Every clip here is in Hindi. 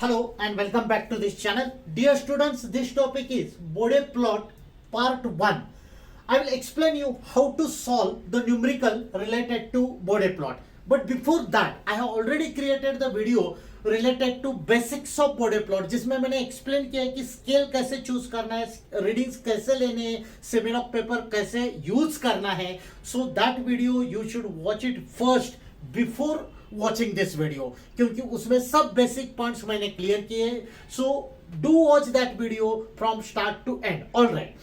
Hello and welcome back to this channel. Dear students, this topic is Bode plot part 1. I will explain you how to solve the numerical related to Bode plot. But before that, I have already created the video related to basics of Bode plot जिसमें मैंने explain किया है कि scale कैसे choose करना है, readings कैसे लेने हैं, सेमिनॉक पेपर कैसे use करना है. So that video you should watch it first before watching this video क्योंकि उसमें सब basic points मैंने clear किए हैं. So do watch that video from start to end. Alright.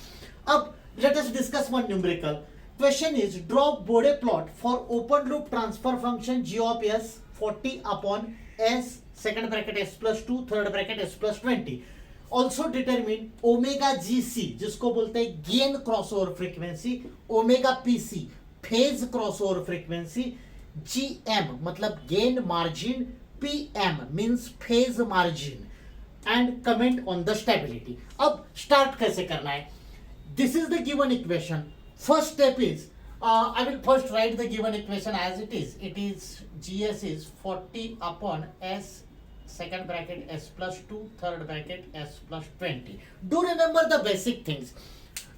अब let us discuss one numerical. Question is draw Bode plot for open loop transfer function g of s 40 upon s second bracket s plus 2 third bracket s plus 20. Also determine omega gc जिसको बोलते हैं gain crossover frequency, omega pc phase crossover frequency, gm मतलब gain margin, pm means phase margin and comment on the stability. अब start कैसे करना है? This is the given equation. First step is I will first write the given equation as it is. It is gs is 40 upon s second bracket s plus 2 third bracket s plus 20. Do remember the basic things.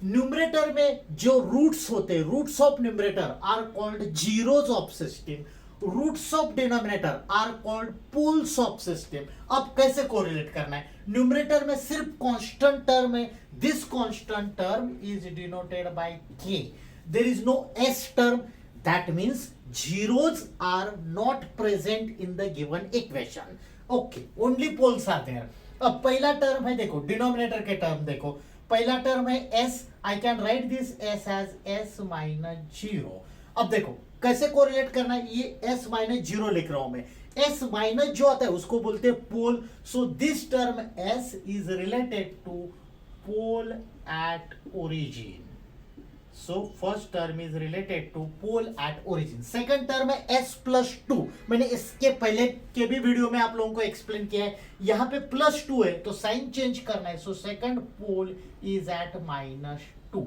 Numerator में जो roots होते हैं, roots of numerator are called zeros of system. Roots of denominator are called poles of system. अब कैसे correlate करना है? Numerator में सिर्फ constant term है. This constant term is denoted by k. There is no s term. That means zeros are not present in the given equation. Okay, only poles are there. अब पहला term है देखो, denominator के term देखो. पहला term है s. I can write this s as s minus 0. अब देखो कैसे कोरिलेट करना है, ये s माइनस 0 लिख रहा हूं मैं. s माइनस जो आता है उसको बोलते हैं pole. So this term s is related to pole at origin. So first term is related to pole at origin. Second term है s प्लस 2. मैंने इसके पहले के भी वीडियो में आप लोगों को एक्सप्लेन किया है. यहाँ पे प्लस 2 है तो साइन चेंज करना है. So second pole is at minus 2.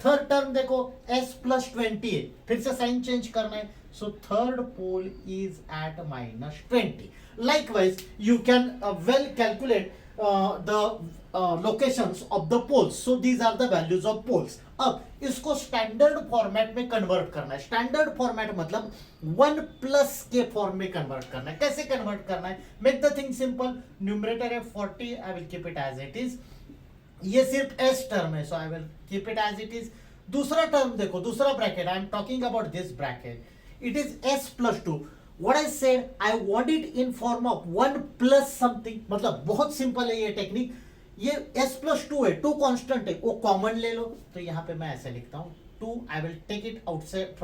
Third term देखो s प्लस 20 है, फिर से साइन चेंज करना है. So third pole is at minus 20. Likewise you can well calculate the locations of the poles. So these are the values of poles. अब इसको स्टैंडर्ड फॉर्मेट में कन्वर्ट करना है. स्टैंडर्ड फॉर्मेट मतलब 1 प्लस के फॉर्म में कन्वर्ट करना है. कैसे कन्वर्ट करना है? Make the thing simple. Numerator है 40, I will keep it as it is. ये सिर्फ s टर्म है, so I will keep it as it is. दूसरा टर्म देखो, दूसरा bracket, I am talking about this bracket. It is s plus 2. What I said, I want it in form of 1 plus something. मतलब बहुत सिंपल है ये टेक्निक. ये s प्लस 2 है, 2 कांस्टेंट है, वो कॉमन ले लो. तो यहां पे मैं ऐसे लिखता हूं 2. I will take it outside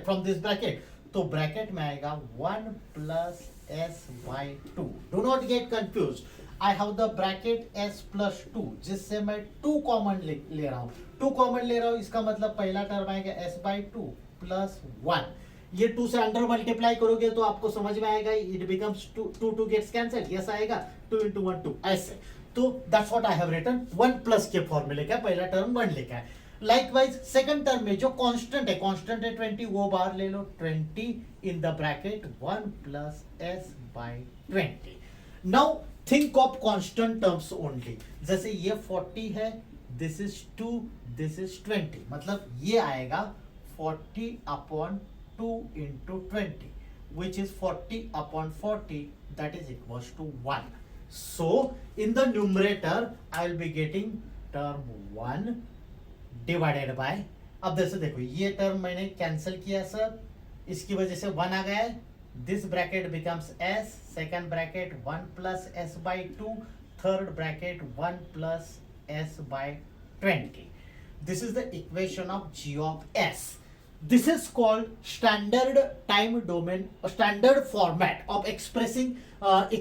from this bracket. तो ब्रैकेट में आएगा 1 plus s by 2. Do not get confuse. I have the bracket s plus 2 जिससे मैं 2 कॉमन ले रहा हूं. 2 कॉमन ले रहा हूं, इसका मतलब पहला टर्म आएगा s by 2 plus 1. ये 2 से अंडर मल्टीप्लाई करोगे तो आपको समझ में आएगा. It becomes 2 gets cancel. Yes आएगा 2 into 1 2 ऐसे. तो that's what I have written. 1 plus के फॉर्मूले का पहला टर्म 1 लिखा है. लाइकवाइज सेकंड टर्म में जो कांस्टेंट है 20, वो बाहर ले लो. 20 in the bracket 1 plus s by 20. Now think of constant terms only. जैसे ये 40 है, दिस इज 2, दिस इज 20. मतलब ये आएगा 40 upon 2 into 20 which is 40 upon 40, that is equals to 1. So in the numerator I will be getting term 1 divided by. अब जैसे देखो ये टर्म मैंने कैंसिल किया सर, इसकी वजह से 1 आ गया है. This bracket becomes s, second bracket 1 plus s by 2, third bracket 1 plus s by 20. This is the equation of g of s. This is called standard time domain, standard format of expressing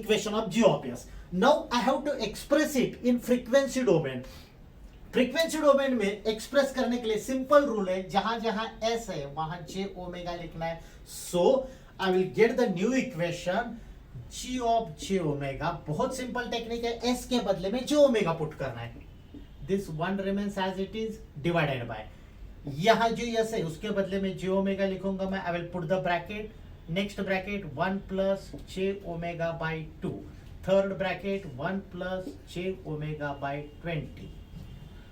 equation of g of s. Now I have to express it in frequency domain. Frequency domain में एक्सप्रेस करने के लिए सिंपल रूल है, जहां जहां s है वहां j ओमेगा लिखना है. सो I will get the new equation g of j omega. बहुत सिंपल टेक्निक है. s के बदले में j omega पुट करना है. This 1 remains as it is divided by. यहाँ जो s है उसके बदले में j omega लिखूंगा मैं. I will put the bracket next bracket 1 plus j omega by 2, third bracket 1 plus j omega by 20.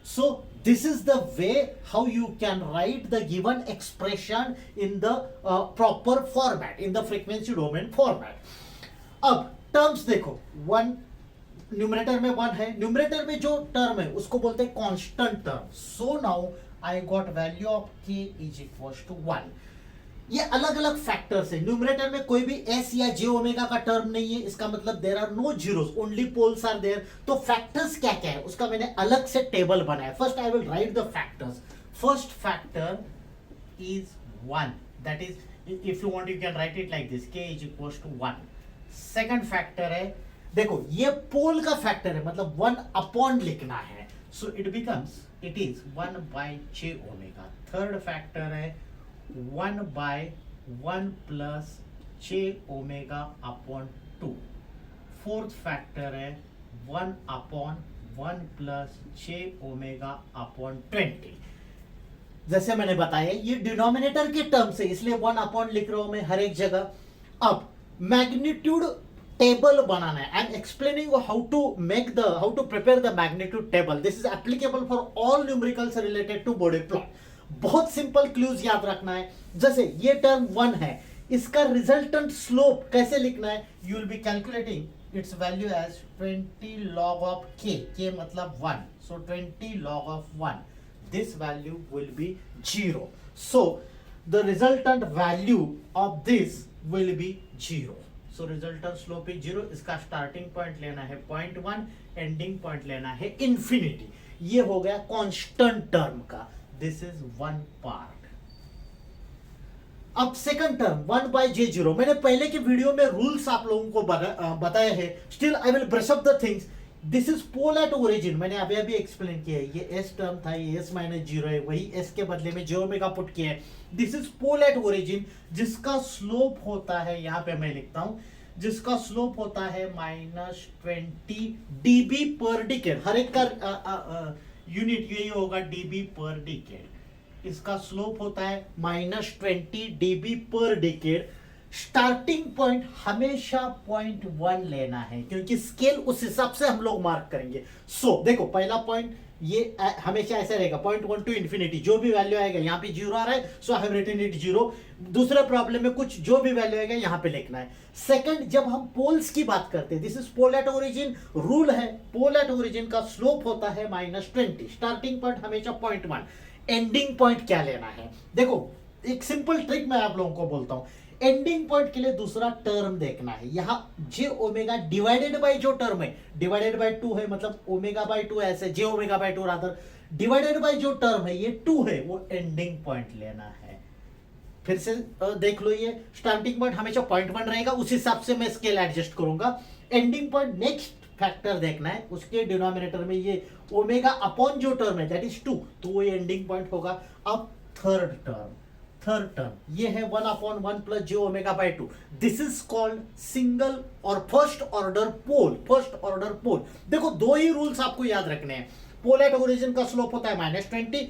So this is the way how you can write the given expression in the proper format, in the frequency domain format. अब टर्म्स देखो, वन न्यूमरेटर में 1 है, न्यूमरेटर में जो टर्म है उसको बोलते हैं constant term. So now I got value of k is equal to 1. ये अलग अलग फैक्टर्स है. न्यूमरेटर में कोई भी s या j ओमेगा का टर्म नहीं है, इसका मतलब there are no zeros, only poles are there. तो फैक्टर्स क्या क्या है उसका मैंने अलग से टेबल बनाया. First I will write the factors. First factor is 1, that is if you want you can write it like this, k is equal to 1. Second factor है, देखो ये पोल का फैक्टर है, मतलब 1 अपॉन लिखना है, so it becomes it is 1 by j omega. Third factor है 1 by 1 plus j omega upon 2. Fourth factor है 1 upon 1 plus j omega upon 20. जैसे मैंने बताया ये डिनोमिनेटर के टर्म से, इसलिए 1 अपॉन लिख रहा हूं मैं हर एक जगह. अब मैग्नीट्यूड टेबल बनाना है. I am explaining how to prepare the magnitude table. This is applicable for all numericals related to Bode plot. बहुत सिंपल क्लूज याद रखना है. जैसे ये टर्म 1 है, इसका रिजल्टेंट स्लोप कैसे लिखना है, you will be calculating its value as 20 log of k मतलब 1, so 20 log of 1, this value will be 0. So the resultant value of this will be 0. So resultant slope is 0. इसका स्टार्टिंग पॉइंट लेना है 0.1, एंडिंग पॉइंट लेना है इंफिनिटी. ये हो गया कांस्टेंट टर्म का. This is one part. अब सेकंड टर्म 1 बाय j0. मैंने पहले के वीडियो में रूल्स आप लोगों को बताए हैं. Still I will brush up the things. This is pole at origin. मैंने अभी अभी एक्सप्लेन किया है. ये s टर्म था, ये s माइनस 0 है, वही s के बदले में j ओमेगा पुट किया है. This is pole at origin, जिसका स्लोप होता है, यहां पे मैं लिखता हूं, जिसका स्लोप होता है -20 dB पर डिकेड. हर एक का यूनिट यही होगा dB पर डिकेड. इसका स्लोप होता है -20 dB per decade. Starting point हमेशा 0.1 लेना है, क्योंकि स्केल उस हिसाब से हम लोग मार्क करेंगे. सो देखो पहला पॉइंट ये हमेशा ऐसा रहेगा 0.1 टू इंफिनिटी. जो भी वैल्यू आएगा, यहाँ पे 0 आ रहा है, so I have written it 0. दूसरे प्रॉब्लम में कुछ जो भी वैल्यू आएगा यहाँ पे लिखना है. सेकंड, जब हम पोल्स की बात करते हैं, this is pole at origin. Rule है पोल एट ओरिजिन का स्लोप होता है -20. स्टार्टिंग पॉइंट हमेशा 0.1. एंडिंग पॉइंट क्या लेना है, देखो एक सिंपल ट्रिक मैं आप लोगों को बोलता हूं. एंडिंग पॉइंट के लिए दूसरा टर्म देखना है. यहां j ओमेगा डिवाइडेड बाय जो टर्म है, डिवाइडेड बाय 2 है, मतलब ओमेगा बाय 2 ऐसे, j omega by 2 rather, divided by जो टर्म है ये 2 है, वो एंडिंग पॉइंट लेना है. फिर से देख लो, ये स्टार्टिंग पॉइंट हमेशा 0.1 रहेगा, उस हिसाब से मैं स्केल एडजस्ट करूंगा. एंडिंग पॉइंट नेक्स्ट फैक्टर देखना है, उसके डिनोमिनेटर में ये ओमेगा अपॉन जो टर्म है दैट इज 2, तो वो एंडिंग पॉइंट होगा. अब थर्ड टर्म ये है 1 upon 1 plus j omega by 2. This is called single और फर्स्ट ऑर्डर पोल. देखो दो ही रूल्स आपको याद रखने हैं. पोल एट ओरिजिन का स्लोप होता है -20,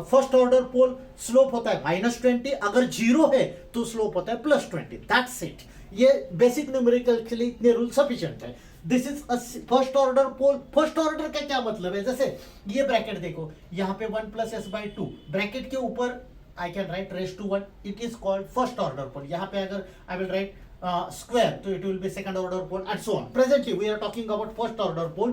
फर्स्ट ऑर्डर पोल स्लोप होता है -20, अगर 0 है तो स्लोप होता है +20. That's it. ये बेसिक न्यूमेरिकल के लिए इतने रूल सफिशिएंट है. This is a first order pole. First order का क्या मतलब है, जैसे ये ब्रैकेट देखो, यहाँ पे 1 प्लस s बाई 2, ब्रैकेट के ऊपर I can write raised to 1. It is called first order pole. यहाँ पे अगर I will write square, तो it will be second order pole and so on. Presently we are talking about first order pole.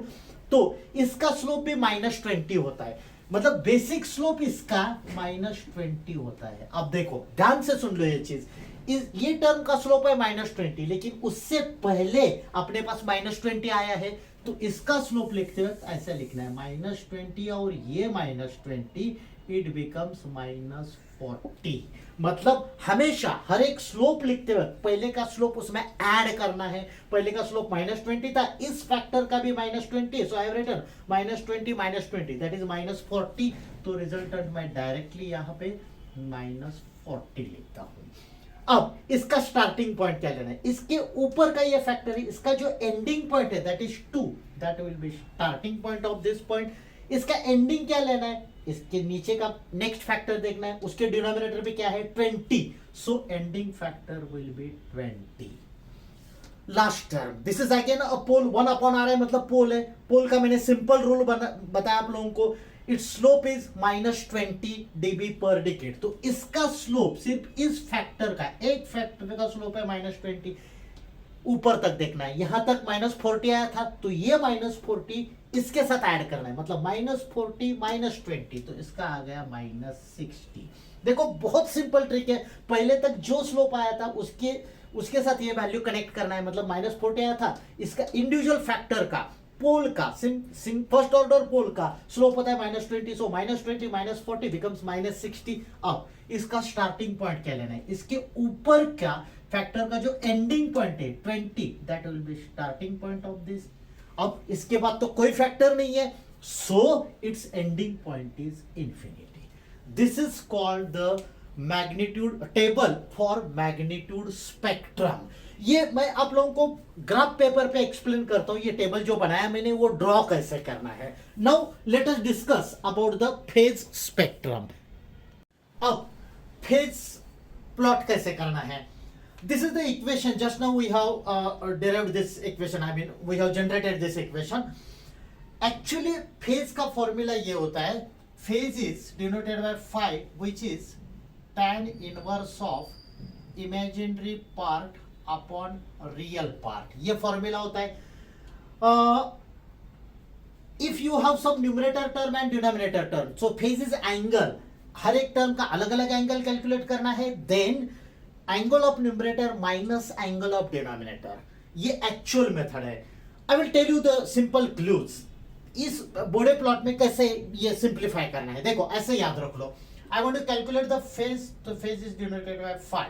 तो इसका स्लोप भी -20 होता है, मतलब बेसिक स्लोप इसका -20 होता है. अब देखो ध्यान से सुन लो ये चीज. ये टर्म का स्लोप है -20, लेकिन उससे पहले अपने पास -20 आया है, तो इसका स्लोप लिखते वक्त ऐसा लिखना है -20 और ये -20, इट बिकम्स -40. मतलब हमेशा हर एक स्लोप लिखते वक्त पहले का स्लोप उसमें ऐड करना है. पहले का स्लोप -20 था, इस फैक्टर का भी -20, so I have written -20 that is -40. तो रिजल्टेंट मैं डायरेक्टली यहाँ पे -40 लिखता हूं. अब इसका स्टार्टिंग पॉइंट क्या लेना है, इसके ऊपर का ये फैक्टर है, इसका जो एंडिंग पॉइंट है that is 2, that will be starting point of this point. इसका एंडिंग क्या लेना है, इसके नीचे का नेक्स्ट फैक्टर देखना है, उसके डिनोमिनेटर पे क्या है 20, so ending factor will be 20. Last term, this is again a pole, 1 upon आ रहा है मतलब पोल है. पोल का मैंने सिंपल रूल बताया आप लोगों को, it's slope is -20 dB per decade. तो इसका स्लोप सिर्फ इस फैक्टर का, एक फैक्टर का स्लोप है -20, ऊपर तक देखना है. यहां तक -40 आया था, तो ये -40 इसके साथ ऐड करना है, मतलब -40 -20, तो इसका आ गया -60. देखो बहुत सिंपल ट्रिक है, पहले तक जो स्लोप आया था उसके साथ ये वैल्यू कनेक्ट करना है. मतलब -40 आया था, इसका इंडिविजुअल फैक्टर का, पोल का, फर्स्ट ऑर्डर पोल का स्लोप होता है -20, सो -20 -40 बिकम्स -60. अब इसका स्टार्टिंग पॉइंट क्या लेना है, इसके ऊपर का फैक्टर का जो एंडिंग पॉइंट है 20, that will be starting point of this. अब इसके बाद तो कोई फैक्टर नहीं है, so it's ending point is infinity. This is called the magnitude table for magnitude spectrum. ये मैं आप लोगों को ग्राफ पेपर पे एक्सप्लेन करता हूं, ये टेबल जो बनाया मैंने वो ड्रॉ कैसे करना है. Now let us discuss about the phase spectrum. अब फेज प्लॉट कैसे करना है. This is the equation. Just now we have derived this equation. I mean, we have generated this equation. Actually, phase का formula ये होता है. Phase is denoted by phi, which is tan inverse of imaginary part upon real part. ये formula होता है. If you have some numerator term and denominator term, so phase is angle. हर एक टर्म का अलग अलग एंगल कैलकुलेट करना है. Then angle of numerator minus angle of denominator, ये एक्चुअल मेथड है. I will tell you the simple clues. इस बोडे प्लॉट में कैसे ये सिंप्लीफाई करना है, देखो ऐसे याद रख लो. I want to calculate the phase, तो phase is denoted by phi.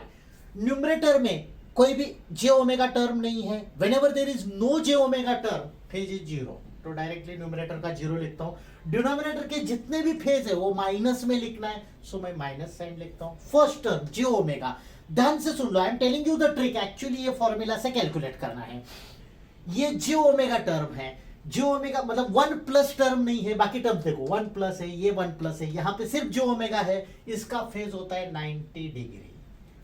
Numerator में कोई भी जे ओमेगा टर्म नहीं है. Whenever there is no J omega term, phase is 0, तो डायरेक्टली न्यूमरेटर का 0 लिखता हूं. डिनोमिनेटर के जितने भी फेज है वो माइनस में लिखना है, सो मैं माइनस साइन लिखता हूं. फर्स्ट टर्म जे ओमेगा, ध्यान से सुन लो, I am telling you the trick. Actually ये फॉर्मूला से कैलकुलेट करना है. ये जे ओमेगा टर्म है, जे ओमेगा मतलब 1 प्लस टर्म नहीं है, बाकी टर्म देखो 1 प्लस है, ये 1 प्लस है, यहां पे सिर्फ जे ओमेगा है. इसका फेज होता है 90 डिग्री.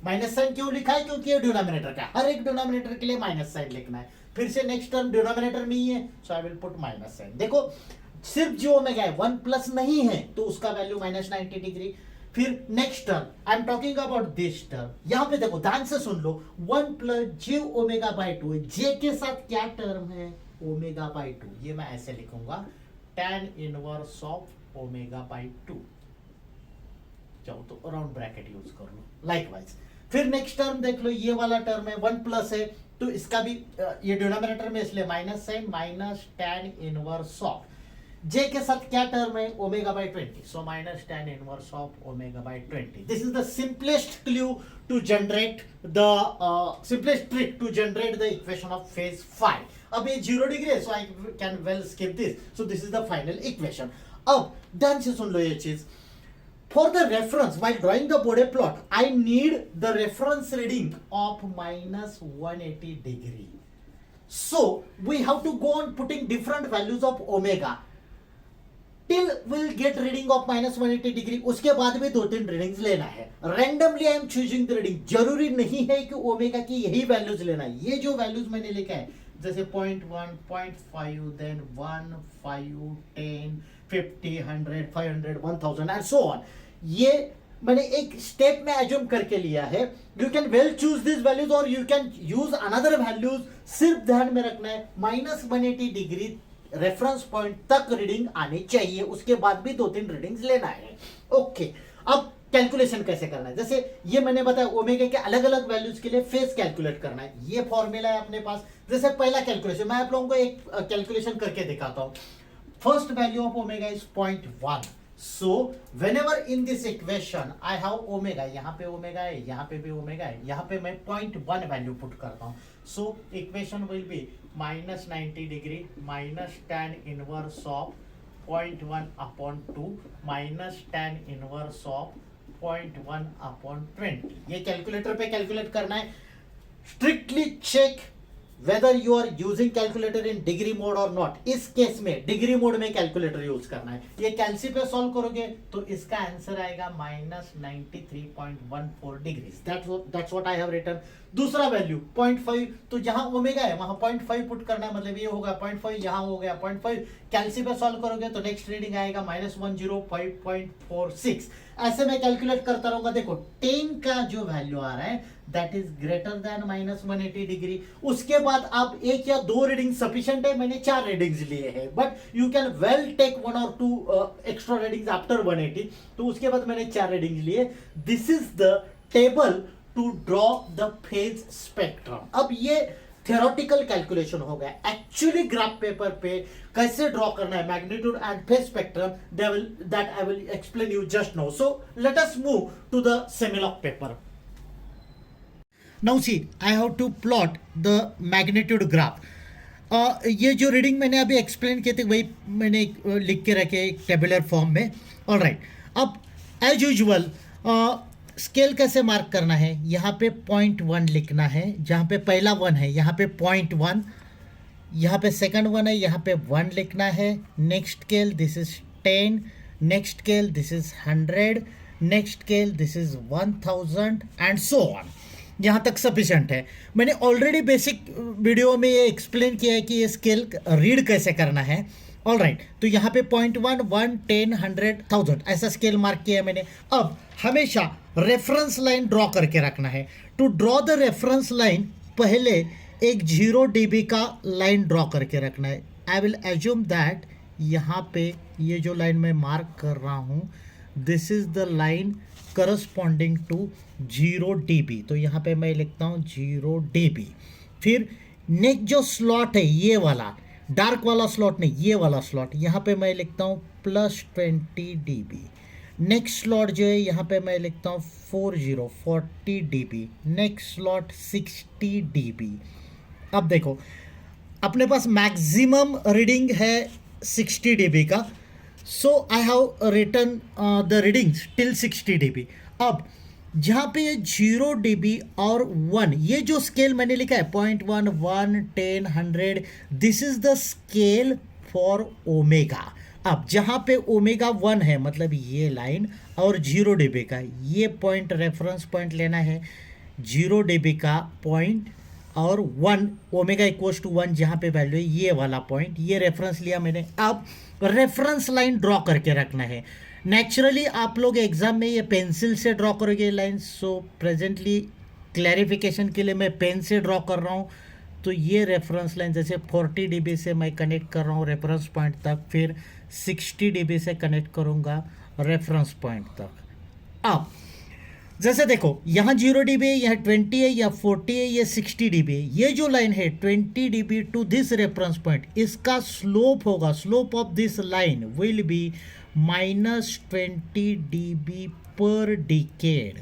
माइनस साइन क्यों लिखा है, क्योंकि ये डिनोमिनेटर का, हर एक डिनोमिनेटर के लिए माइनस साइन लिखना है. फिर से नेक्स्ट टर्म डिनोमिनेटर में ही है, so I will put minus sign. देखो सिर्फ जे ओमेगा है, 1 प्लस नहीं है, तो उसका वैल्यू -90 डिग्री. फिर next term, I am talking about this term. यहां पे देखो ध्यान से सुन लो, 1 प्लस जे ओमेगा बाई 2 है. जे के साथ क्या टर्म है, ओमेगा बाई 2. ये मैं ऐसे लिखूंगा, tan inverse of omega by 2. जाओ तो राउंड ब्रैकेट यूज कर लो. लाइकवाइज फिर नेक्स्ट टर्म देख लो, ये वाला टर्म है 1 प्लस है, तो इसका भी ये डिनोमिनेटर में इसलिए minus sign, minus tan inverse of J के साथ क्या टर्म है, omega by 20, so minus tan inverse of omega by 20. This is the simplest clue to generate the simplest trick to generate the equation of phase phi. अब ये 0 डिग्री है, so I can well skip this. So this is the final equation. अब ध्यान से सुन लो ये चीज. For the reference, while drawing the Bode plot, I need the reference reading of -180 degree. So we have to go on putting different values of omega till we'll get reading of -180 degree. उसके बाद भी 2-3 रीडिंग्स लेना है. Randomly I am choosing the reading. जरूरी नहीं है कि ओमेगा की यही वैल्यूज लेना है. ये जो वैल्यूज मैंने लिखा है, जैसे 0.1, 0.5, then 1, 5, 10, 50, 100, 500, 1000 and so on. ये मैंने एक स्टेप में एज्यूम करके लिया है. You can well choose this values और you can use another values. सिर्फ ध्यान में रखना है -180 डिग्री रेफरेंस पॉइंट तक रीडिंग आनी चाहिए, उसके बाद भी 2-3 रीडिंग्स लेना है. ओके, अब कैलकुलेशन कैसे करना है. जैसे ये मैंने बताया, ओमेगा के अलग अलग वैल्यूज के लिए फेज कैलकुलेट करना है. ये फॉर्मूला है अपने पास. जैसे पहला कैलकुलेशन, मैं आप लोगों को एक कैलकुलेशन करके दिखाता हूं. First value of omega is 0.1. So whenever in this equation I have omega, यहाँ पे ओमेगा है, यहाँ पे भी ओमेगा है, यहाँ पे मैं 0.1 वैल्यू पुट करता हूँ. So equation will be -90 degree minus tan inverse of 0.1 upon 2 minus tan inverse of 0.1 upon 20. ये कैलकुलेटर पे कैलकुलेट करना है. Strictly check whether you are using calculator in degree mode और नॉट, इस केस में डिग्री मोड में कैलकुलेटर यूज करना है। ये कैलसी पे सॉल्व करोगे तो इसका आंसर आएगा -93.14 degree. That's what I have written. दूसरा वैल्यू 0.5, तो जहां ओमेगा है वहां 0.5 पुट करना है, मतलब ये होगा 0.5, यहां हो गया 0.5। कैलसी पे सॉल्व करोगे तो नेक्स्ट रीडिंग आएगा -105.46। ऐसे में कैलकुलेट करता रहूंगा। देखो 10 का जो वैल्यू आ रहा है that is greater than -180 degree. उसके बाद आप एक या दो रीडिंग सफिशिएंट है, मैंने 4 रीडिंग्स लिए हैं, but you can well take 1 और 2 एक्स्ट्रा रीडिंग्स आफ्टर 180। तो उसके बाद मैंने 4 रीडिंग्स लिए। This is the table to draw the phase spectrum. अब ये थियोरेटिकल कैलकुलेशन हो गया। एक्चुअली ग्राफ पेपर पे कैसे ड्रॉ करना है magnitude and phase spectrum, that I will explain you just now. So let us move to the semilog paper. Now see I have to plot the magnitude graph. ये जो रीडिंग मैंने अभी एक्सप्लेन किए थे वही मैंने लिख के रखे एक टेबुलर फॉर्म में। ऑलराइट, अब एज यूजुअल स्केल कैसे मार्क करना है, यहाँ पे 0.1 लिखना है, जहाँ पे पहला 1 है यहाँ पे 0.1, यहाँ पे सेकंड 1 है यहाँ पे 1 लिखना है। Next scale this is 10, next scale this is 100, next scale this is 1000 and so on. यहाँ तक सफिशिएंट है। मैंने ऑलरेडी बेसिक वीडियो में ये एक्सप्लेन किया है कि ये स्केल रीड कैसे करना है। ऑलराइट, तो यहाँ पे 0.1, 1, 10, 100, 1000 ऐसा स्केल मार्क किया है मैंने। अब हमेशा रेफरेंस लाइन ड्रॉ करके रखना है। To draw the reference line पहले एक 0 dB का लाइन ड्रॉ करके रखना है। आई विल एज्यूम दैट यहाँ पे ये जो लाइन मैं मार्क कर रहा हूँ this is the line corresponding to 0 dB। तो यहाँ पे मैं लिखता हूँ 0 dB। फिर नेक्स्ट जो स्लॉट है ये वाला डार्क वाला स्लॉट नहीं, ये वाला स्लॉट, यहाँ पे मैं लिखता हूँ +20 dB। नेक्स्ट स्लॉट जो है यहाँ पे मैं लिखता हूँ 40 dB। Next slot 60 dB। अब देखो अपने पास मैक्सिमम रीडिंग है 60 dB का, so I have written the readings till 60 dB। अब जहाँ पे ये 0 dB और 1, ये जो स्केल मैंने लिखा है 0.1, 1, 10, 100, this is the scale for omega. अब जहाँ पे ओमेगा 1 है मतलब ये लाइन और 0 dB का ये पॉइंट रेफरेंस पॉइंट लेना है, 0 dB का पॉइंट और 1 ओमेगा इक्वल्स टू 1 जहाँ पे वैल्यू है ये वाला पॉइंट, ये रेफरेंस लिया मैंने। अब रेफरेंस लाइन ड्रॉ करके रखना है। नेचुरली आप लोग एग्जाम में ये पेंसिल से ड्रॉ करोगे लाइन, सो प्रेजेंटली क्लैरिफिकेशन के लिए मैं पेन से ड्रॉ कर रहा हूँ। तो ये रेफरेंस लाइन जैसे 40 dB से मैं कनेक्ट कर रहा हूँ रेफरेंस पॉइंट तक, फिर 60 dB से कनेक्ट करूँगा रेफरेंस पॉइंट तक। अब जैसे देखो यहाँ 0 dB है, यहाँ 20 है, या 40 है, ये 60 dB है। ये जो लाइन है 20 dB to this reference point, इसका स्लोप होगा, slope of this line will be -20 dB per decade.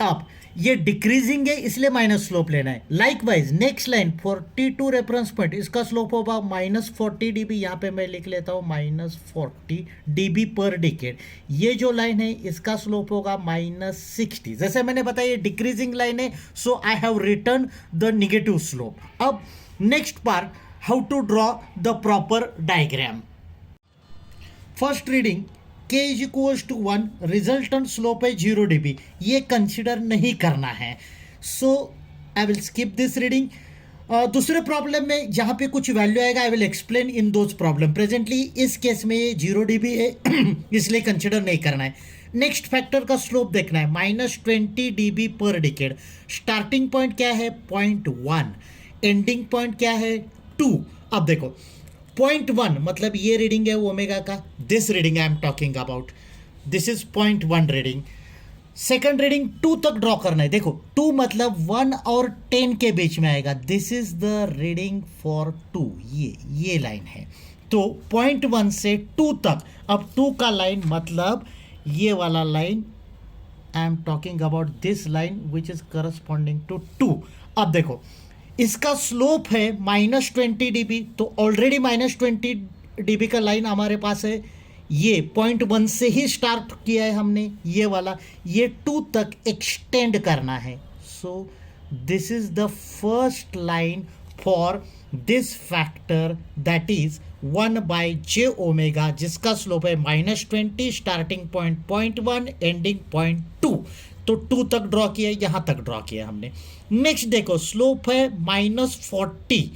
अब ये डिक्रीजिंग है इसलिए माइनस स्लोप लेना है। Likewise next line 42 reference point, इसका स्लोप होगा -40 dB। यहाँ पे मैं लिख लेता हूँ -40 dB पर डिकेड। ये जो लाइन है इसका स्लोप होगा -60। जैसे मैंने बताया ये डिक्रीजिंग लाइन है, so I have return the negative slope. अब next part, how to draw the proper diagram. First reading k is equals to 1, resultant slope है 0 dB, ये कंसिडर नहीं करना है, so I will skip this reading. दूसरे प्रॉब्लम में जहाँ पे कुछ वैल्यू आएगा I will explain in those problem. Presently इस केस में ये 0 dB है इसलिए कंसिडर नहीं करना है। नेक्स्ट फैक्टर का स्लोप देखना है -20 dB per decade. Starting point क्या है 0.1, एंडिंग पॉइंट क्या है 2। अब देखो 0.1 मतलब ये रीडिंग है ओमेगा का, this reading I am talking about, this is 0.1 reading. Second reading 2 तक ड्रॉ करना है। देखो 2 मतलब 1 और 10 के बीच में आएगा, this is the reading for 2, ये लाइन है। तो 0.1 से 2 तक, अब 2 का लाइन मतलब ये वाला line, I am talking about this line which is corresponding to 2। अब देखो इसका स्लोप है -20 dB, तो ऑलरेडी -20 dB का लाइन हमारे पास है। ये 0.1 से ही स्टार्ट किया है हमने, ये वाला, ये 2 तक एक्सटेंड करना है। सो this is the first line for this factor, that is 1 by j omega, जिसका स्लोप है -20, स्टार्टिंग पॉइंट 0.1, एंडिंग पॉइंट 2। तो 2 तक ड्रॉ किया, यहां तक ड्रॉ किया हमने। नेक्स्ट देखो, स्लोप है -40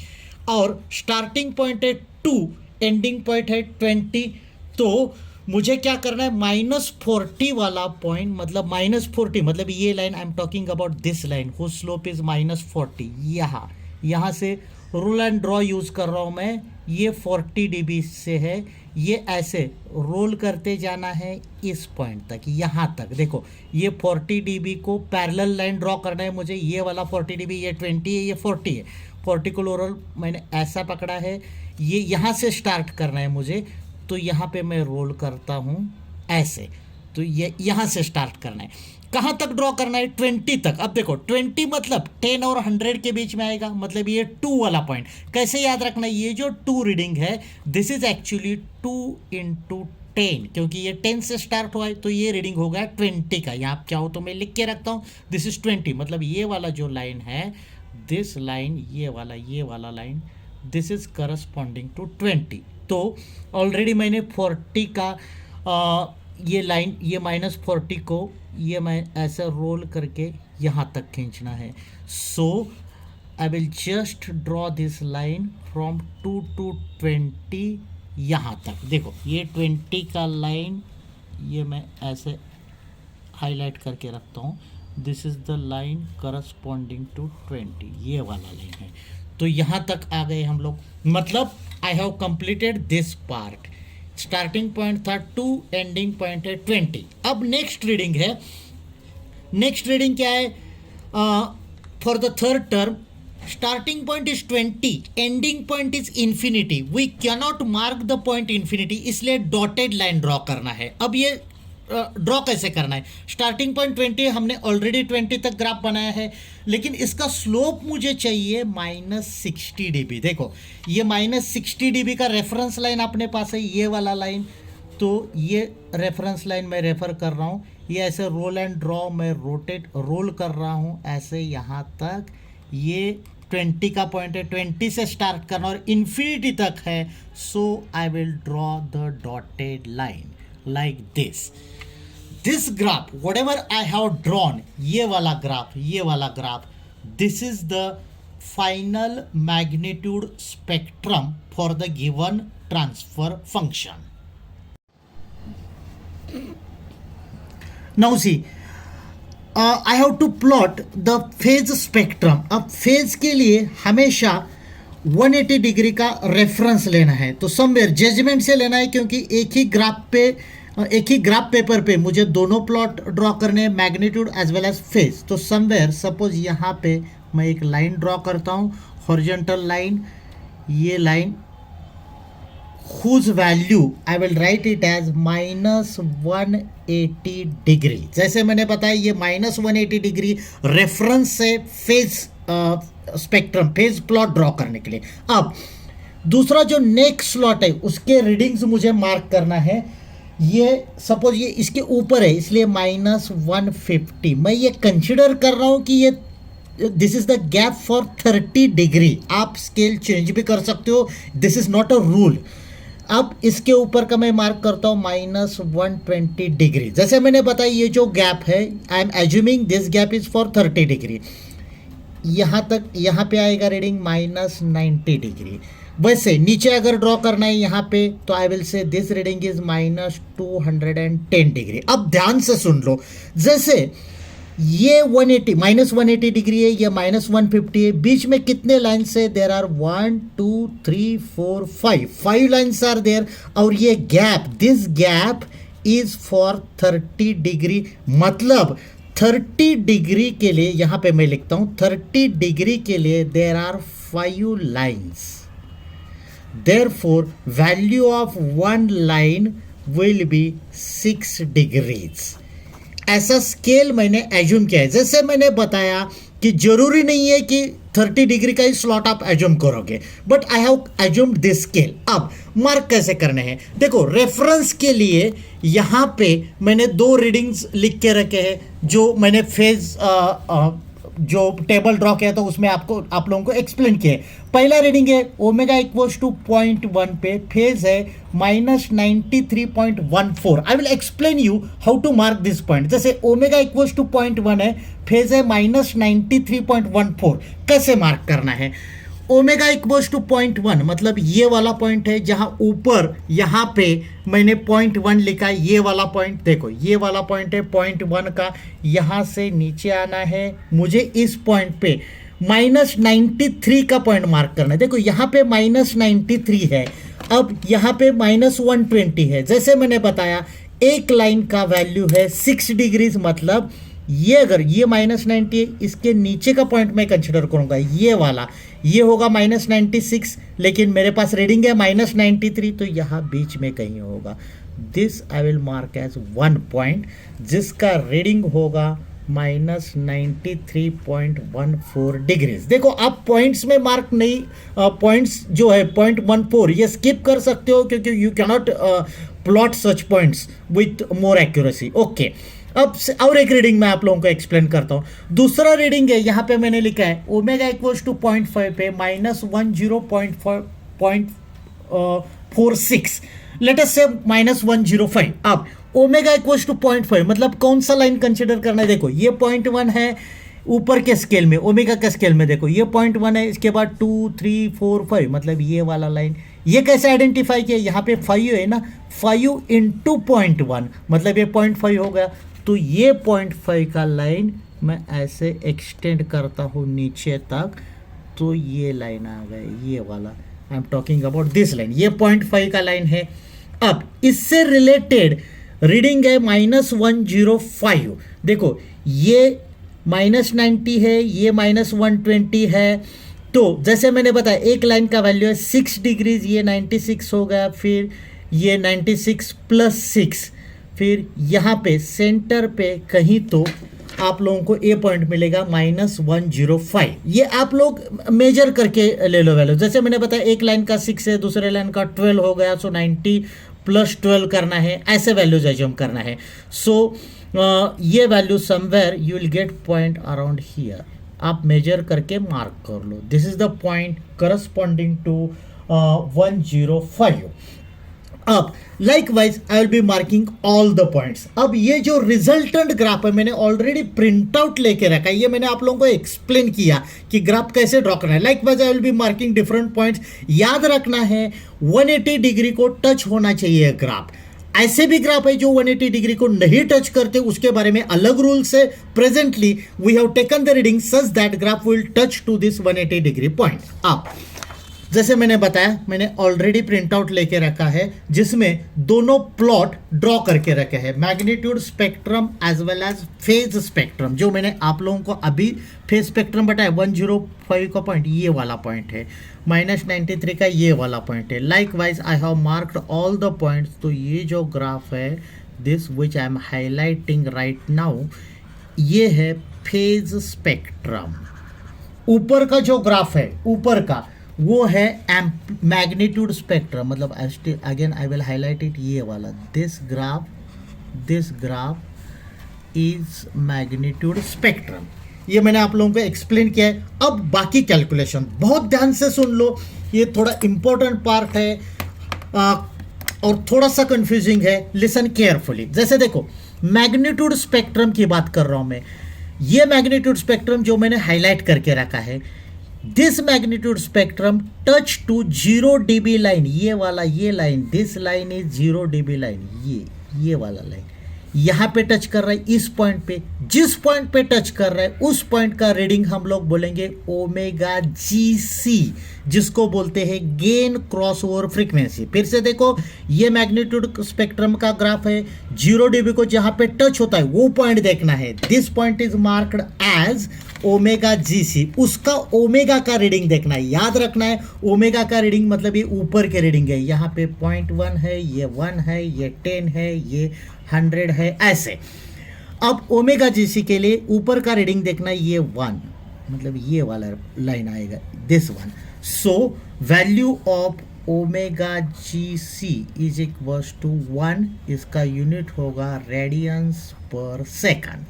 और स्टार्टिंग पॉइंट है 2, एंडिंग पॉइंट है 20। तो मुझे क्या करना है, -40 वाला पॉइंट, मतलब -40 मतलब ये line, I am talking about this line who slope is -40। यहाँ से रूल एंड ड्रॉ यूज कर रहा हूँ मैं, ये 40 dB से है, ये ऐसे रोल करते जाना है इस पॉइंट तक, यहाँ तक। देखो ये 40 dB को पैरेलल लाइन ड्रॉ करना है मुझे, ये वाला 40 dB, ये 20 है, ये 40 है। 40 को रोल मैंने ऐसा पकड़ा है, ये यहाँ से स्टार्ट करना है मुझे, तो यहाँ पे मैं रोल करता हूँ ऐसे, तो ये यहाँ से स्टार्ट करना है। कहाँ तक ड्रॉ करना है, 20 तक। अब देखो 20 मतलब 10 और 100 के बीच में आएगा, मतलब ये 2 वाला पॉइंट। कैसे याद रखना है, ये जो 2 रीडिंग है दिस इज एक्चुअली 2 × 10, क्योंकि ये 10 से स्टार्ट हुआ है, तो ये रीडिंग हो गया 20 का। यहाँ आप चाहो तो मैं लिख के रखता हूँ, दिस इज 20, मतलब ये वाला जो लाइन है, दिस लाइन, ये वाला line, this is corresponding to 20। तो ऑलरेडी मैंने 40 का ये लाइन, ये -40 को ये मैं ऐसा रोल करके यहाँ तक खींचना है। So I will just draw this line from 2 to 20 यहाँ तक। देखो ये 20 का लाइन, ये मैं ऐसे हाईलाइट करके रखता हूँ, this is the line corresponding to 20, ये वाला लाइन है। तो यहाँ तक आ गए हम लोग, मतलब I have completed this part. Starting point था 2, एंडिंग पॉइंट है 20। अब नेक्स्ट रीडिंग है, नेक्स्ट रीडिंग क्या है, for the third term starting point is 20, ending point is infinity. We cannot mark the point infinity, इसलिए डॉटेड लाइन ड्रॉ करना है। अब ये ड्रॉ कैसे करना है, स्टार्टिंग पॉइंट 20, हमने ऑलरेडी 20 तक ग्राफ बनाया है, लेकिन इसका स्लोप मुझे चाहिए -60 dB। देखो ये -60 dB का रेफरेंस लाइन अपने पास है, ये वाला लाइन, तो ये रेफरेंस लाइन मैं रेफर कर रहा हूँ। ये ऐसे रोल एंड ड्रॉ मैं रोल कर रहा हूँ ऐसे यहाँ तक। ये 20 का पॉइंट है, 20 से स्टार्ट करना और इन्फिनिटी तक है। So I will draw the dotted line like this. This graph, whatever I have drawn, ये वाला graph, this is the final magnitude spectrum for the given transfer function. Now see, I have to plot the phase spectrum. अब phase के लिए हमेशा 180 डिग्री का रेफरेंस लेना है, तो समवेयर जजमेंट से लेना है, क्योंकि एक ही ग्राफ पेपर पे मुझे दोनों प्लॉट ड्रॉ करने हैं, magnitude as well as phase. तो समवेयर सपोज यहाँ पे मैं एक लाइन ड्रॉ करता हूँ, हॉरिजॉन्टल लाइन, ये line whose value I will write it as -180 degree. जैसे मैंने बताया ये -180 डिग्री रेफरेंस से phase spectrum, phase plot draw करने के लिए। अब दूसरा जो नेक्स्ट स्लॉट है उसके रीडिंग्स मुझे मार्क करना है। ये सपोज ये इसके ऊपर है, इसलिए -150 मैं ये कंसिडर कर रहा हूँ कि ये this is the gap for 30 degree. आप स्केल चेंज भी कर सकते हो, this is not a rule. अब इसके ऊपर का मैं मार्क करता हूँ -120 डिग्री। जैसे मैंने बताया ये जो गैप है, I am assuming this gap is for 30 degree. यहाँ तक, यहाँ पे आएगा रीडिंग -90 डिग्री। वैसे नीचे अगर ड्रॉ करना है यहाँ पे, तो I will say this reading is -210 degree. अब ध्यान से सुन लो, जैसे ये 180 डिग्री है, ये -150 है, बीच में कितने लाइन्स है, there are 1 2 3 4 5 lines are there. और ये gap, this gap is for 30 degree, मतलब 30 डिग्री के लिए, यहाँ पे मैं लिखता हूँ 30 डिग्री के लिए there are 5 lines. Therefore, value of one line will be 6 degrees. ऐसा स्केल मैंने एज्यूम किया है। जैसे मैंने बताया कि जरूरी नहीं है कि 30 डिग्री का ही स्लॉट आप एज्यूम करोगे, but I have assumed this scale. अब मार्क कैसे करने हैं, देखो रेफरेंस के लिए यहाँ पे मैंने 2 रीडिंग्स लिख के रखे हैं जो मैंने फेज जो टेबल ड्रॉ किया था उसमें आप लोगों को एक्सप्लेन किया है। पहला रीडिंग है ओमेगा इक्वल्स टू 0.1 पे, फेज है -93.14। I will explain you how to mark this point. जैसे ओमेगा इक्वल्स टू 0.1 है, फेज है -93.14, कैसे मार्क करना है? ओमेगा इक्वल्स टू 0.1 मतलब ये वाला पॉइंट है जहां ऊपर यहाँ पे मैंने 0.1 लिखा है, ये वाला पॉइंट देखो, ये वाला पॉइंट है 0.1 का। यहाँ से नीचे आना है, मुझे इस पॉइंट पे -93 का पॉइंट मार्क करना है। देखो यहाँ पे -93 है, अब यहाँ पे -120 है। जैसे मैंने बताया एक लाइन का वैल्यू है 6 डिग्रीज, मतलब ये अगर ये -90 है, इसके नीचे का पॉइंट मैं कंसिडर करूंगा ये वाला, ये होगा -96, लेकिन मेरे पास रीडिंग है -93, तो यहाँ बीच में कहीं होगा। This I will mark as 1 point जिसका रीडिंग होगा -93.14 डिग्रीज। देखो आप पॉइंट्स में मार्क नहीं, पॉइंट्स जो है 0.14 ये स्किप कर सकते हो क्योंकि you cannot plot such points with more accuracy. Okay, अब और एक रीडिंग मैं आप लोगों को एक्सप्लेन करता हूं। दूसरा रीडिंग है, यहां पे मैंने लिखा है ओमेगा इक्वल्स टू 0.5 पे -10.46, लेट अस से -105। अब ओमेगा इक्वल्स टू 0.5 मतलब कौन सा लाइन कंसिडर करना है? देखो ये 0.1 है ऊपर के स्केल में, ओमेगा के स्केल में देखो ये 0.1 है, इसके बाद 2 3 4 5 मतलब ये वाला लाइन। ये कैसे आइडेंटिफाई किया? यहाँ पे 5 है ना, 5 इंटू 0.1 मतलब ये 0.5 हो गया। तो ये 0.5 का लाइन मैं ऐसे एक्सटेंड करता हूँ नीचे तक, तो ये लाइन आ गया, ये वाला। आई am talking about this line, ये 0.5 का लाइन है। अब इससे रिलेटेड रीडिंग है -105। देखो ये -90 है, ये -120 है। तो जैसे मैंने बताया एक लाइन का वैल्यू है 6 डिग्रीज, ये 96 हो गया, फिर ये 96 + 6, फिर यहाँ पे सेंटर पे कहीं तो आप लोगों को ए पॉइंट मिलेगा -105। ये आप लोग मेजर करके ले लो वैल्यू। जैसे मैंने बताया एक लाइन का 6 है, दूसरे लाइन का 12 हो गया, सो 90 + 12 करना है, ऐसे वैल्यूज एज्यूम करना है। सो ये value somewhere you will get point around here, आप मेजर करके मार्क कर लो। This is the point corresponding to 105। अब likewise I will be marking all the points. अब ये जो रिजल्टेंट ग्राफ है मैंने ऑलरेडी प्रिंट आउट लेके रखा है, ये मैंने आप लोगों को एक्सप्लेन किया कि ग्राफ कैसे ड्रॉ करना है। Likewise I will be marking different points. याद रखना है 180 डिग्री को टच होना चाहिए ग्राफ। ऐसे भी ग्राफ है जो 180 डिग्री को नहीं टच करते, उसके बारे में अलग रूल्स है। Presently we have taken the reading such that graph will touch to this 180 degree point. अब जैसे मैंने बताया मैंने ऑलरेडी प्रिंट आउट लेके रखा है जिसमें दोनों प्लॉट ड्रॉ करके रखे हैं, magnitude spectrum as well as phase spectrum. जो मैंने आप लोगों को अभी फेज स्पेक्ट्रम बताया 105 का पॉइंट ये वाला पॉइंट है, -93 का ये वाला पॉइंट है। Likewise I have marked all the points. तो ये जो ग्राफ है this which I am highlighting right now, ये है फेज स्पेक्ट्रम। ऊपर का जो ग्राफ है ऊपर का वो है मैग्नीट्यूड स्पेक्ट्रम, मतलब again I will highlight it, ये वाला this graph is magnitude spectrum. ये मैंने आप लोगों को एक्सप्लेन किया है। अब बाकी कैलकुलेशन बहुत ध्यान से सुन लो, ये थोड़ा इंपॉर्टेंट पार्ट है और थोड़ा सा कंफ्यूजिंग है, लिसन केयरफुली। जैसे देखो मैग्नीट्यूड स्पेक्ट्रम की बात कर रहा हूं मैं, ये मैग्नीट्यूड स्पेक्ट्रम जो मैंने हाईलाइट करके रखा है, this magnitude spectrum touch to 0 dB line, ये वाला ये line, this line is 0 dB line, ये वाला लाइन यहाँ पे टच कर रहा है इस पॉइंट पे। जिस पॉइंट पे टच कर रहा है उस पॉइंट का रीडिंग हम लोग बोलेंगे ओमेगा GC, जिसको बोलते हैं गेन क्रॉस ओवर फ्रीक्वेंसी। फिर से देखो ये मैग्नीट्यूड स्पेक्ट्रम का ग्राफ है, 0 dB को जहां पे टच होता है वो पॉइंट देखना है। This point is marked as omega GC, उसका ओमेगा का रीडिंग देखना है। याद रखना है ओमेगा का रीडिंग मतलब ये ऊपर के रीडिंग है, यहाँ पे 0.1 है, ये 1 है, ये 10 है, ये 100 है, ऐसे। अब ओमेगा GC के लिए ऊपर का रीडिंग देखना है, ये 1 मतलब ये वाला लाइन आएगा, this one. So value of omega GC is equals to 1, इसका यूनिट होगा रेडियंस पर सेकंड।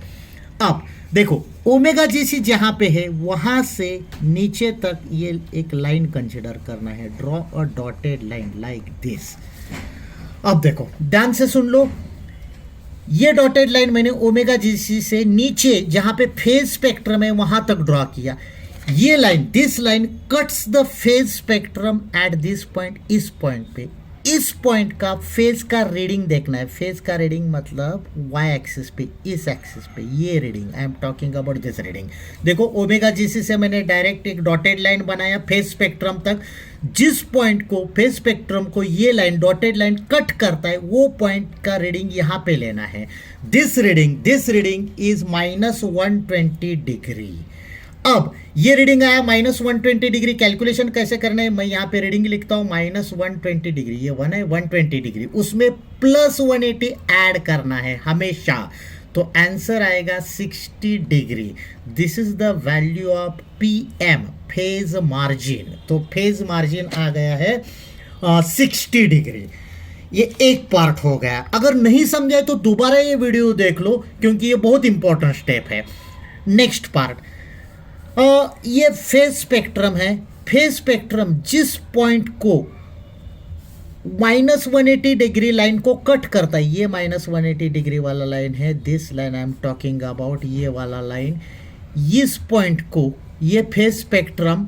अब देखो ओमेगा जीसी जहां पे है वहां से नीचे तक ये एक लाइन कंसिडर करना है, draw a dotted line like this. अब देखो ध्यान से सुन लो, ये डॉटेड लाइन मैंने ओमेगा जीसी से नीचे जहां पे फेज स्पेक्ट्रम है वहां तक ड्रॉ किया। ये line, this line cuts the phase spectrum at this point, इस पॉइंट पे, इस पॉइंट का फेज का रीडिंग देखना है। फेज का रीडिंग मतलब वाई एक्सिस पे, इस एक्सिस पे ये reading, I am talking about this reading. देखो ओमेगा जीसी से मैंने डायरेक्ट एक डॉटेड लाइन बनाया फेज स्पेक्ट्रम तक। जिस पॉइंट को, फेज स्पेक्ट्रम को ये लाइन, डॉटेड लाइन कट करता है, वो पॉइंट का रीडिंग यहाँ पे लेना है। This reading is -120 degree. अब ये रीडिंग आया -120 डिग्री। कैलकुलेशन कैसे करना है, मैं यहाँ पे रीडिंग लिखता हूँ -120 डिग्री, ये 1 है, 120 डिग्री, उसमें +180 ऐड करना है हमेशा, तो आंसर आएगा 60 degree. This is the value of PM, phase margin. तो फेज मार्जिन आ गया है 60 डिग्री। ये एक पार्ट हो गया। अगर नहीं समझाए तो दोबारा ये वीडियो देख लो, क्योंकि ये बहुत इंपॉर्टेंट स्टेप है। नेक्स्ट पार्ट, ये फेज स्पेक्ट्रम है। फेज स्पेक्ट्रम जिस पॉइंट को -180 डिग्री लाइन को कट करता है, ये -180 डिग्री वाला लाइन है, this line I am talking about, ये वाला लाइन, इस पॉइंट को ये phase spectrum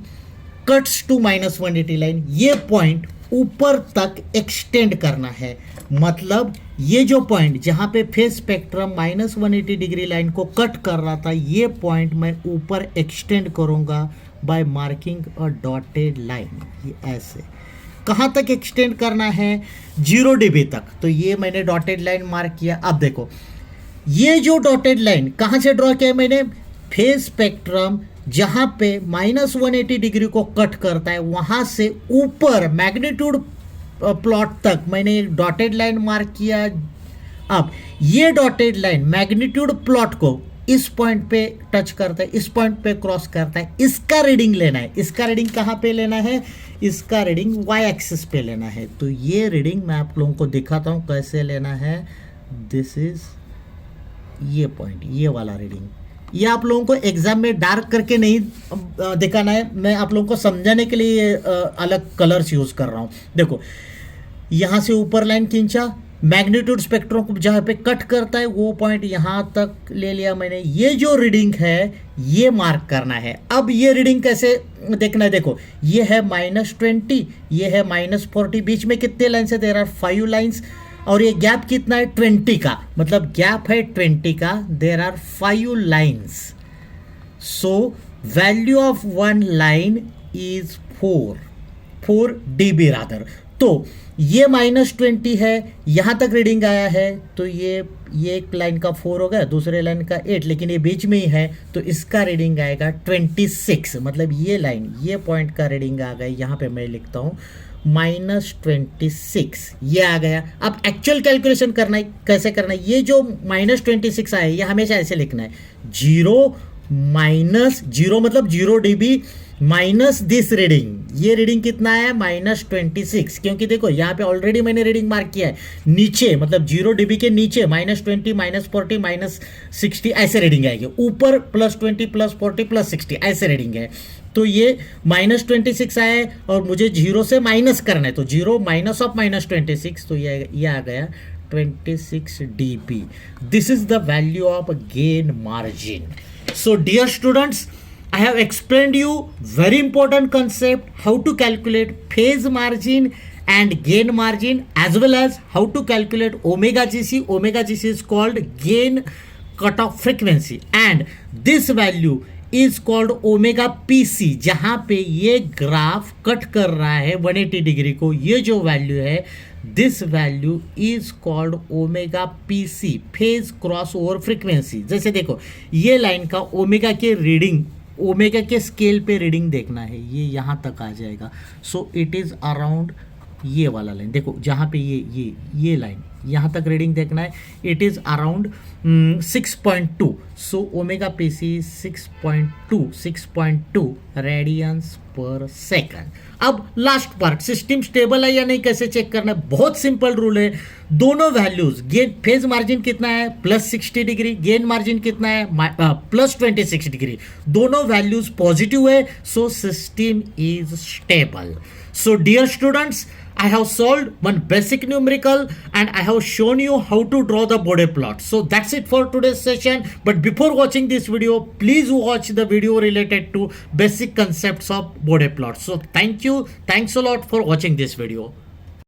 cuts to -180 line, ये पॉइंट ऊपर तक एक्सटेंड करना है। मतलब ये जो पॉइंट जहां पे फेज स्पेक्ट्रम -180 डिग्री लाइन को कट कर रहा था, ये पॉइंट मैं ऊपर एक्सटेंड करूंगा by marking a dotted line. ये ऐसे कहां तक एक्सटेंड करना है, 0 dB तक। तो ये मैंने डॉटेड लाइन मार्क किया। अब देखो ये जो डॉटेड लाइन कहां से ड्रॉ किया मैंने, फेज स्पेक्ट्रम जहां पे -180 डिग्री को कट करता है वहां से ऊपर मैग्नीट्यूड प्लॉट तक मैंने एक डॉटेड लाइन मार्क किया। अब ये डॉटेड लाइन मैग्नीट्यूड प्लॉट को इस पॉइंट पे टच करता है, इस पॉइंट पे क्रॉस करता है, इसका रीडिंग लेना है। इसका रीडिंग कहाँ पे लेना है, इसका रीडिंग वाई एक्सिस पे लेना है। तो ये रीडिंग मैं आप लोगों को दिखाता हूँ कैसे लेना है। दिस इज ये पॉइंट, ये वाला रीडिंग। ये आप लोगों को एग्जाम में डार्क करके नहीं दिखाना है, मैं आप लोगों को समझाने के लिए अलग कलर्स यूज कर रहा हूँ। देखो यहाँ से ऊपर लाइन खींचा, मैग्नीट्यूड स्पेक्ट्रम को जहाँ पे कट करता है वो पॉइंट यहाँ तक ले लिया मैंने। ये जो रीडिंग है ये मार्क करना है। अब ये रीडिंग कैसे देखना है, देखो ये है -20, ये है -40, बीच में कितने लाइन्स है, देयर आर 5 लाइन्स, और ये गैप कितना है 20 का, मतलब गैप है 20 का, there are 5 lines. So value of one line is 4 dB rather. तो ये -20 है, यहाँ तक रीडिंग आया है, तो ये एक लाइन का 4 हो गया, दूसरे लाइन का 8, लेकिन ये बीच में ही है, तो इसका रीडिंग आएगा 26। मतलब ये लाइन, ये पॉइंट का रीडिंग आ गया, यहाँ पे मैं लिखता हूँ -26, ये आ गया। अब एक्चुअल कैलकुलेशन करना है, कैसे करना है, ये जो -26 आया ये हमेशा ऐसे लिखना है, 0 मतलब 0 dB माइनस दिस रीडिंग। ये रीडिंग कितना है, -26, क्योंकि देखो यहाँ पे ऑलरेडी मैंने रीडिंग मार्क किया है, नीचे मतलब 0 dB के नीचे -20, -40, -60 ऐसे रीडिंग आएगी, ऊपर +20, +40, +60 ऐसे रीडिंग है। तो ये -26 आया है और मुझे 0 से माइनस करना है, तो 0 माइनस ऑफ -26, तो ये आ गया 26 dB। This is the value of gain margin. So dear students, I have explained you very important concept, how to calculate phase margin and gain margin, as well as how to calculate omega GC. Omega GC is called gain cutoff frequency, and this value is called omega PC, जहाँ पे ये ग्राफ कट कर रहा है 180 डिग्री को, ये जो वैल्यू है, this value is called omega PC, phase cross over frequency. जैसे देखो ये लाइन का ओमेगा के रीडिंग, ओमेगा के स्केल पे रीडिंग देखना है, ये यहाँ तक आ जाएगा। सो इट इज़ अराउंड ये वाला लाइन, देखो जहाँ पे ये लाइन, यहाँ तक रीडिंग देखना है, it is around 6.2. So omega PC 6.2 radiance पर सेकंड. अब लास्ट पार्ट, सिस्टम स्टेबल है या नहीं कैसे चेक करना है, बहुत सिंपल रूल है. दोनों वैल्यूज, गेन फेज मार्जिन कितना है +60 डिग्री, गेन मार्जिन कितना है +26 डिग्री, दोनों वैल्यूज पॉजिटिव है, so system is stable. So dear students, I have solved one basic numerical and I have shown you how to draw the Bode plot. So that's it for today's session. But before watching this video, please watch the video related to basic concepts of Bode plot. So thank you. Thanks a lot for watching this video.